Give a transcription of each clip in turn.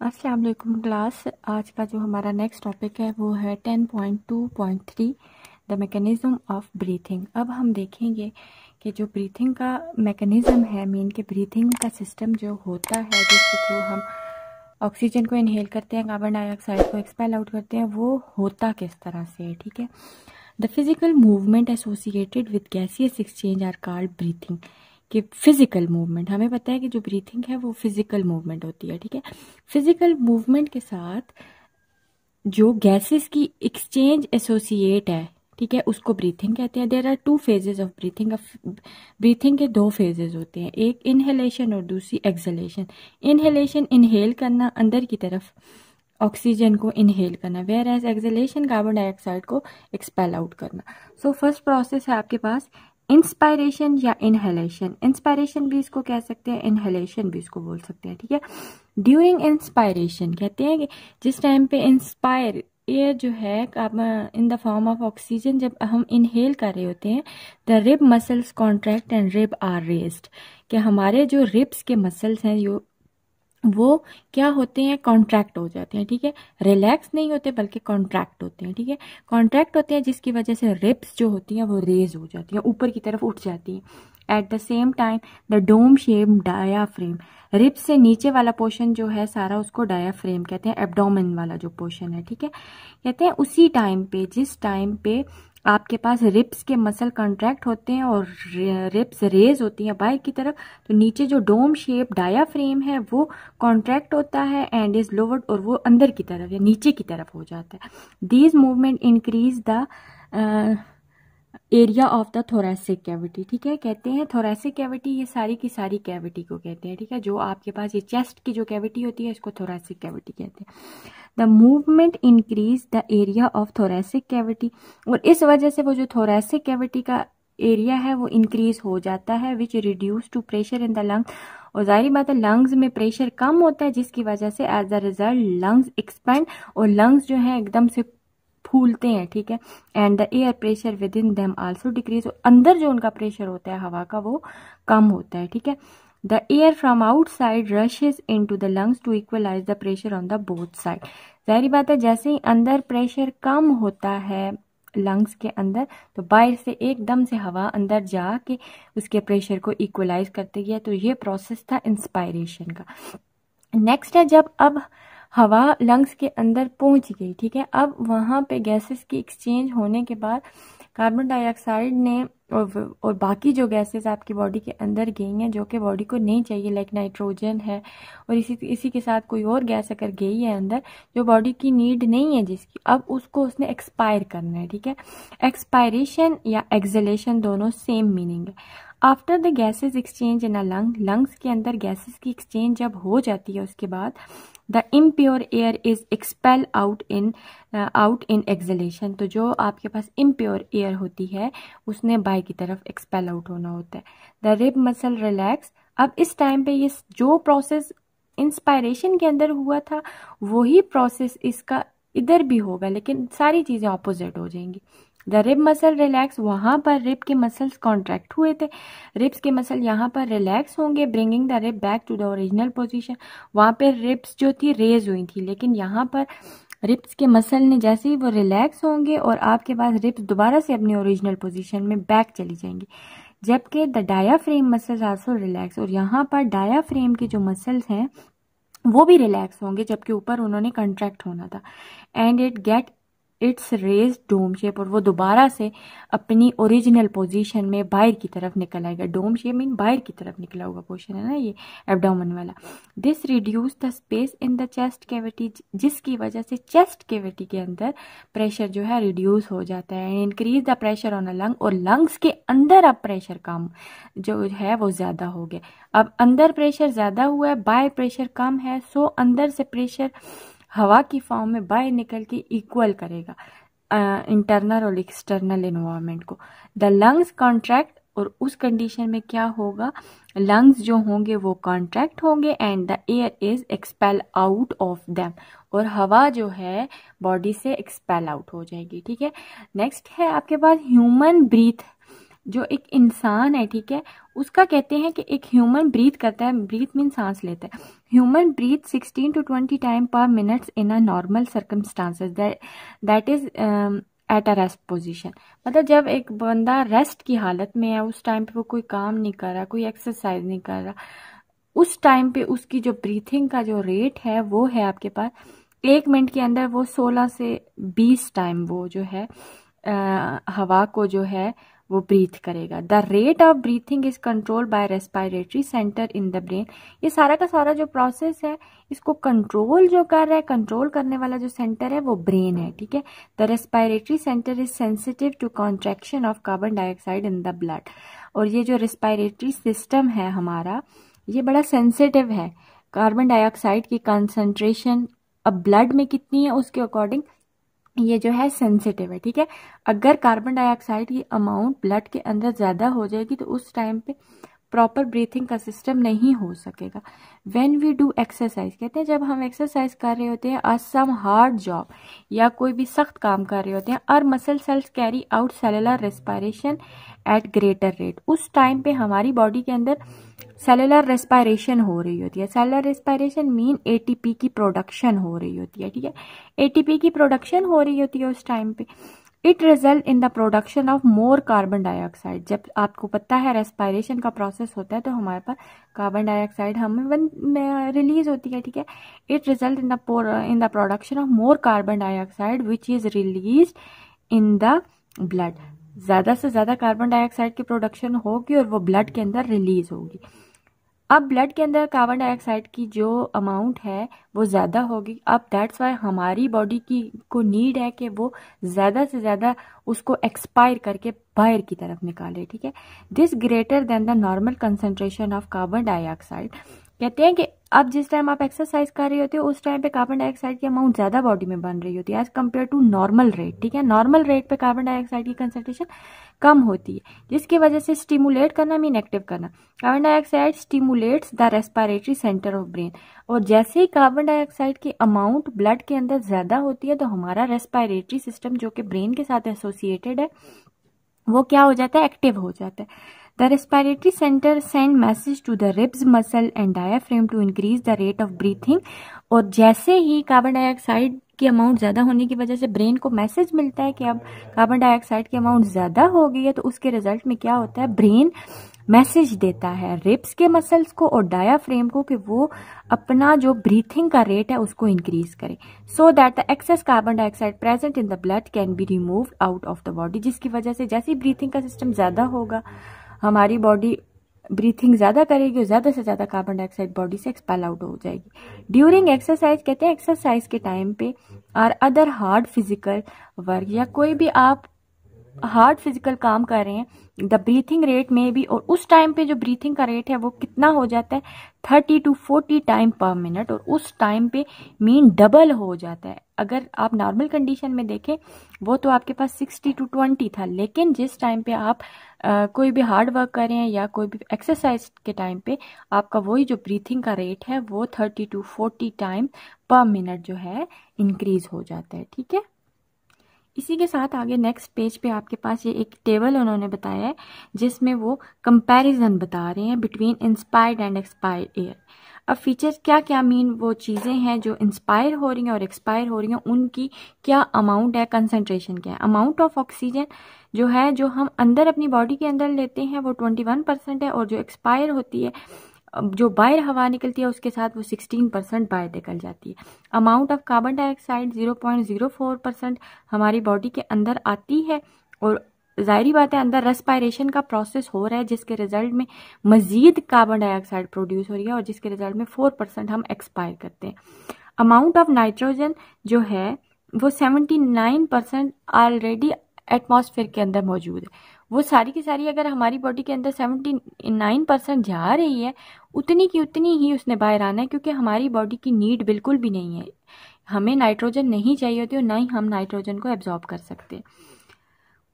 अस्सलाम वालेकुम क्लास। आज का जो हमारा नेक्स्ट टॉपिक है वो है 10.2.3 द मैकेनिज़्म ऑफ ब्रीथिंग। अब हम देखेंगे कि जो ब्रीथिंग का मैकेनिज़्म है, मीन के ब्रीथिंग का सिस्टम जो होता है जिसके थ्रू हम ऑक्सीजन को इनहेल करते हैं, कार्बन डाइऑक्साइड को एक्सपेल आउट करते हैं, वो होता किस तरह से है। ठीक है, the physical movement associated with gaseous exchange are called breathing. कि फिजिकल मूवमेंट, हमें पता है कि जो ब्रीथिंग है वो फिजिकल मूवमेंट होती है। ठीक है, फिजिकल मूवमेंट के साथ जो गैसेस की एक्सचेंज एसोसिएट है, ठीक है, उसको ब्रीथिंग कहते हैं। There are two phases of breathing. Breathing के दो फेजेस होते हैं, एक इनहेलेशन और दूसरी एक्सहेलेशन। इनहेलेशन इनहेल करना, अंदर की तरफ ऑक्सीजन को इनहेल करना, whereas exhalation carbon dioxide को एक्सपेल आउट करना। सो फर्स्ट प्रोसेस है आपके पास इंस्पायरेशन या इनहेलेशन। इंस्पायरेशन भी इसको कह सकते हैं, इनहेलेशन भी इसको बोल सकते हैं। ठीक है, ड्यूरिंग इंस्पायरेशन कहते हैं कि जिस टाइम पे इंस्पायर एयर जो है in the form of oxygen, जब हम इनहेल कर रहे होते हैं, the rib muscles contract and rib are raised. कि हमारे जो रिब्स के मसल्स हैं वो क्या होते हैं, कॉन्ट्रैक्ट हो जाते हैं। ठीक है, रिलैक्स नहीं होते बल्कि कॉन्ट्रैक्ट होते हैं। ठीक है, कॉन्ट्रैक्ट होते हैं जिसकी वजह से रिब्स जो होती हैं वो रेज हो जाती हैं, ऊपर की तरफ उठ जाती हैं। At the same time the dome shape diaphragm, ribs से नीचे वाला पोर्शन जो है सारा उसको डायाफ्रेम कहते हैं, एब्डोमेन वाला जो पोर्शन है। ठीक है, कहते हैं उसी टाइम पे, जिस टाइम पे आपके पास रिब्स के मसल कॉन्ट्रैक्ट होते हैं और रिब्स रेज होती हैं बाहर की तरफ, तो नीचे जो डोम शेप डायाफ्रेम है वो कॉन्ट्रैक्ट होता है एंड इज लोवर्ड, और वो अंदर की तरफ या नीचे की तरफ हो जाता है। These movement increase the area of the thoracic cavity. ठीक है, कहते हैं थोरैसिक कैविटी, ये सारी की सारी कैविटी को कहते हैं। ठीक है, जो आपके पास ये चेस्ट की जो कैविटी होती है इसको थोरैसिक कैविटी कहते हैं। The movement increase the area of thoracic cavity, और इस वजह से वो जो थोरैसिक कैविटी का एरिया है वो इंक्रीज हो जाता है, which reduce to pressure in the lungs. और जाहिर बात है लंग्स में प्रेशर कम होता है जिसकी वजह से as the result lungs expand, और लंग्स जो है एकदम से फूलते हैं। ठीक है, and the air pressure within them also decrease, और अंदर जो उनका प्रेशर होता है हवा का वो कम होता है। ठीक है, the air from outside rushes into the lungs to equalise the pressure on the both side. जाहिर बात है जैसे ही अंदर प्रेशर कम होता है लंग्स के अंदर, तो बाहर से एकदम से हवा अंदर जाके उसके प्रेशर को इक्वलाइज करती है। तो ये प्रोसेस था इंस्पायरेशन का। नेक्स्ट है जब अब हवा लंग्स के अंदर पहुंच गई, ठीक है, अब वहां पे गैसेस की एक्सचेंज होने के बाद कार्बन डाइऑक्साइड ने और बाकी जो गैसेस आपकी बॉडी के अंदर गई हैं जो कि बॉडी को नहीं चाहिए, लाइक नाइट्रोजन है, और इसी के साथ कोई और गैस अगर गई है अंदर जो बॉडी की नीड नहीं है जिसकी, अब उसको उसने एक्सपायर करना है। ठीक है, एक्सपायरेशन या एक्सहेलेशन दोनों सेम मीनिंग है। After the gases exchange in a lung, lungs के अंदर गैसेस की एक्सचेंज जब हो जाती है उसके बाद the impure air is expel out in exhalation. तो जो आपके पास इम्प्योर एयर होती है उसने बाहर की तरफ एक्सपेल आउट होना होता है। The rib muscle relax. अब इस टाइम पे ये जो प्रोसेस इंस्पायरेशन के अंदर हुआ था वही प्रोसेस इसका इधर भी होगा, लेकिन सारी चीजें ऑपोजिट हो जाएंगी। द रिब मसल रिलैक्स, वहां पर रिब के मसल्स कॉन्ट्रैक्ट हुए थे, रिब्स के मसल यहाँ पर रिलैक्स होंगे, bringing the rib back to the original position. वहां पे रिब्स जो थी रेज हुई थी, लेकिन यहाँ पर रिब्स के मसल ने जैसे ही वो रिलैक्स होंगे और आपके पास रिब्स दोबारा से अपनी ओरिजिनल पोजीशन में बैक चली जाएंगी। जबकि द डायाफ्रेम मसल्स आल्सो रिलैक्स, और यहाँ पर डायाफ्रेम के जो मसल्स हैं वो भी रिलैक्स होंगे जबकि ऊपर उन्होंने कंट्रैक्ट होना था। And it get its raise dome shape, और वो दोबारा से अपनी ओरिजिनल पोजीशन में बाहर की तरफ निकल आएगा। डोम शेप मीन बाहर की तरफ निकला हुआ पोर्शन है ना ये एब्डोमेन वाला। This reduce the space in the chest cavity, जिसकी वजह से चेस्ट कैविटी के अंदर प्रेशर जो है रिड्यूस हो जाता है। Increase the pressure on a lung, और लंग्स के अंदर अब प्रेशर कम जो है वो ज्यादा हो गया। अब अंदर प्रेशर ज्यादा हुआ है, बाहर प्रेशर कम है, सो अंदर से प्रेशर हवा की फॉर्म में बाहर निकल के इक्वल करेगा इंटरनल और एक्सटर्नल एनवायरनमेंट को। द लंग्स कॉन्ट्रैक्ट, और उस कंडीशन में क्या होगा, लंग्स जो होंगे वो कॉन्ट्रैक्ट होंगे and the air is expel out of them, और हवा जो है बॉडी से एक्सपेल आउट हो जाएगी। ठीक है, नेक्स्ट है आपके पास ह्यूमन ब्रीथ जो एक इंसान है, ठीक है, उसका कहते हैं कि एक ह्यूमन ब्रीथ करता है, ब्रीथ मीन सांस लेता है, ह्यूमन ब्रीथ 16 to 20 टाइम पर minutes in a normal circumstances, that is at a rest position. मतलब जब एक बंदा रेस्ट की हालत में है, उस टाइम पे वो कोई काम नहीं कर रहा, कोई एक्सरसाइज नहीं कर रहा, उस टाइम पे उसकी जो ब्रीथिंग का जो रेट है वो है आपके पास 1 मिनट के अंदर वो 16 से 20 टाइम वो जो है हवा को जो है वो ब्रीथ करेगा। The rate of breathing is control by respiratory centre in the brain. ये सारा का सारा जो प्रोसेस है इसको कंट्रोल जो कर रहा है, कंट्रोल करने वाला जो सेंटर है वो ब्रेन है, ठीक है। The respiratory centre is sensitive to contraction of carbon dioxide in the blood. और ये जो रेस्पिरेटरी सिस्टम है हमारा, ये बड़ा सेंसिटिव है। कार्बन डाइऑक्साइड की कंसंट्रेशन अब ब्लड में कितनी है उसके अकॉर्डिंग ये जो है सेंसिटिव है, ठीक है। अगर कार्बन डाइऑक्साइड की अमाउंट ब्लड के अंदर ज़्यादा हो जाएगी तो उस टाइम पे प्रॉपर ब्रीथिंग का सिस्टम नहीं हो सकेगा। व्हेन वी डू एक्सरसाइज, कहते हैं जब हम एक्सरसाइज कर रहे होते हैं, और सम हार्ड जॉब या कोई भी सख्त काम कर रहे होते हैं, और muscle cells carry out cellular respiration at greater rate, उस टाइम पे हमारी बॉडी के अंदर सेलुलर रेस्पिरेशन हो रही होती है। सेलुलर रेस्पिरेशन मीन एटीपी की प्रोडक्शन हो रही होती है, ठीक है। एटीपी की प्रोडक्शन हो रही होती है उस टाइम पे। It result in the production of more carbon dioxide. जब आपको पता है रेस्पिरेशन का प्रोसेस होता है तो हमारे पास कार्बन डाइऑक्साइड हमें रिलीज होती है, ठीक है। It result in the production of more carbon dioxide which is release in the blood. ज़्यादा से ज़्यादा कार्बन डाइऑक्साइड की प्रोडक्शन होगी और वो ब्लड के अंदर रिलीज होगी। अब ब्लड के अंदर कार्बन डाइऑक्साइड की जो अमाउंट है वो ज़्यादा होगी। अब दैट्स वाई हमारी बॉडी की को नीड है कि वो ज़्यादा से ज़्यादा उसको एक्सपायर करके बाहर की तरफ निकाले, ठीक है। This greater than the normal concentration of carbon dioxide. कहते हैं कि अब जिस टाइम आप एक्सरसाइज कर रहे होते हो उस टाइम पे कार्बन डाइऑक्साइड की अमाउंट ज़्यादा बॉडी में बन रही होती है as compare to normal rate, ठीक है। नॉर्मल रेट पे कार्बन डाइऑक्साइड की कंसंट्रेशन कम होती है, जिसकी वजह से स्टिमुलेट करना मीन एक्टिव करना। Carbon dioxide stimulates the respiratory centre of brain. और जैसे ही कार्बन डाइऑक्साइड की अमाउंट ब्लड के अंदर ज़्यादा होती है तो हमारा रेस्पिरेटरी सिस्टम जो कि ब्रेन के साथ एसोसिएटेड है वो क्या हो जाता है, एक्टिव हो जाता है। The respiratory center send message to the ribs muscle and diaphragm to increase the rate of breathing। और जैसे ही कार्बन डाइऑक्साइड की अमाउंट ज़्यादा होने की वजह से ब्रेन को मैसेज मिलता है कि अब कार्बन डाइऑक्साइड की अमाउंट ज़्यादा हो गई है, तो उसके रिजल्ट में क्या होता है, ब्रेन मैसेज देता है रिब्स के मसल्स को और डायाफ्रेम को कि वो अपना जो ब्रीथिंग का रेट है उसको इंक्रीज करे, so that the excess carbon dioxide present in the blood can be removed out of the body. जिसकी वजह से जैसे ही ब्रीथिंग का सिस्टम ज़्यादा होगा, हमारी बॉडी ब्रीथिंग ज़्यादा करेगी और ज़्यादा से ज़्यादा कार्बन डाइऑक्साइड बॉडी से एक्सपेल आउट हो जाएगी। ड्यूरिंग एक्सरसाइज, कहते हैं एक्सरसाइज के टाइम पे और अदर हार्ड फिजिकल वर्क या कोई भी आप हार्ड फिजिकल काम कर रहे हैं, द ब्रीथिंग रेट में भी, और उस टाइम पे जो ब्रीथिंग का रेट है वो कितना हो जाता है 30 to 40 टाइम पर मिनट, और उस टाइम पे मीन डबल हो जाता है। अगर आप नॉर्मल कंडीशन में देखें वो तो आपके पास 60 to 20 था, लेकिन जिस टाइम पे आप कोई भी हार्ड वर्क कर रहे हैं या कोई भी एक्सरसाइज के टाइम पे आपका वही जो ब्रीथिंग का रेट है वो 30 to 40 टाइम पर मिनट जो है इंक्रीज हो जाता है, ठीक है। इसी के साथ आगे नेक्स्ट पेज पे आपके पास ये एक टेबल उन्होंने बताया है जिसमें वो कंपैरिजन बता रहे हैं between inspired and expired air. अब फीचर्स क्या क्या मीन वो चीज़ें हैं जो इंस्पायर हो रही हैं और एक्सपायर हो रही हैं, उनकी क्या अमाउंट है, कंसंट्रेशन क्या है। अमाउंट ऑफ ऑक्सीजन जो है जो हम अंदर अपनी बॉडी के अंदर लेते हैं वो 21% है, और जो एक्सपायर होती है जो बाहर हवा निकलती है उसके साथ वो 16% बाहर निकल जाती है। अमाउंट ऑफ कार्बन डाइऑक्साइड 0.04% हमारी बॉडी के अंदर आती है, और जाहिर बात है अंदर रेस्पिरेशन का प्रोसेस हो रहा है जिसके रिजल्ट में मजीद कार्बन डाइऑक्साइड प्रोड्यूस हो रही है और जिसके रिजल्ट में 4% हम एक्सपायर करते हैं। अमाउंट ऑफ नाइट्रोजन जो है वो 79% ऑलरेडी एटमॉस्फेयर के अंदर मौजूद है। वो सारी की सारी अगर हमारी बॉडी के अंदर 79% जा रही है उतनी की उतनी ही उसने बाहर आना है, क्योंकि हमारी बॉडी की नीड बिल्कुल भी नहीं है, हमें नाइट्रोजन नहीं चाहिए होती और ना ही हम नाइट्रोजन को एब्जॉर्ब कर सकते।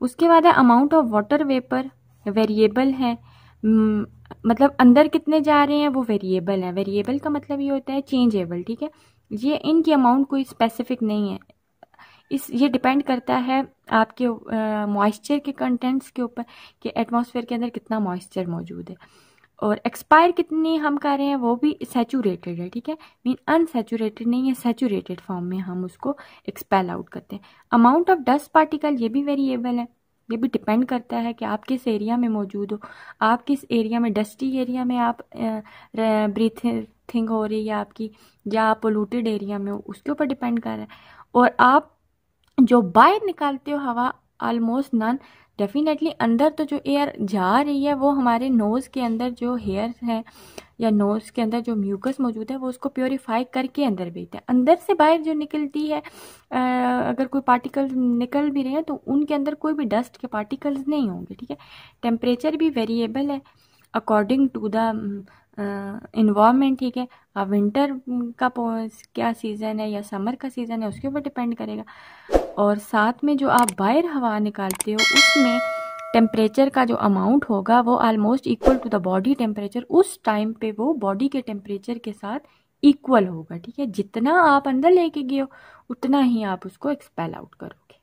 उसके बाद है amount of water vapour, variable है, मतलब अंदर कितने जा रहे हैं वो वेरिएबल है। वेरिएबल का मतलब ये होता है चेंजेबल, ठीक है। ये इनकी अमाउंट कोई स्पेसिफिक नहीं है। ये डिपेंड करता है आपके मॉइस्चर के कंटेंट्स के ऊपर कि एटमॉस्फेयर के अंदर कितना मॉइस्चर मौजूद है। और एक्सपायर कितनी हम कर रहे हैं वो भी सैचुरेटेड है, ठीक है, मीन अनसैचुरेटेड नहीं है, सैचुरेटेड फॉर्म में हम उसको एक्सपेल आउट करते हैं। अमाउंट ऑफ डस्ट पार्टिकल ये भी वेरिएबल है, ये भी डिपेंड करता है कि आप किस एरिया में मौजूद हो, आप किस एरिया में, डस्टी एरिया में आप ब्रीथिंग हो रही है आपकी, या आप पोल्यूटेड एरिया में हो, उसके ऊपर डिपेंड कर रहा है। और आप जो बाहर निकालते हो हवा, ऑलमोस्ट नन, डेफिनेटली अंदर तो जो एयर जा रही है वो हमारे नोज़ के अंदर जो हेयर है या नोज़ के अंदर जो म्यूकस मौजूद है वो उसको प्योरीफाई करके अंदर भेजता है। अंदर से बाहर जो निकलती है अगर कोई पार्टिकल निकल भी रहे हैं तो उनके अंदर कोई भी डस्ट के पार्टिकल्स नहीं होंगे, ठीक है। टेम्परेचर भी वेरिएबल है अकॉर्डिंग टू द इन्वायरमेंट, ठीक है। विंटर का क्या सीज़न है या समर का सीज़न है उसके ऊपर डिपेंड करेगा। और साथ में जो आप बाहर हवा निकालते हो उसमें टेम्परेचर का जो अमाउंट होगा वो almost equal to the body temperature, उस टाइम पे वो बॉडी के टेम्परेचर के साथ इक्वल होगा, ठीक है। जितना आप अंदर लेके गए हो उतना ही आप उसको एक्सपेल आउट करोगे।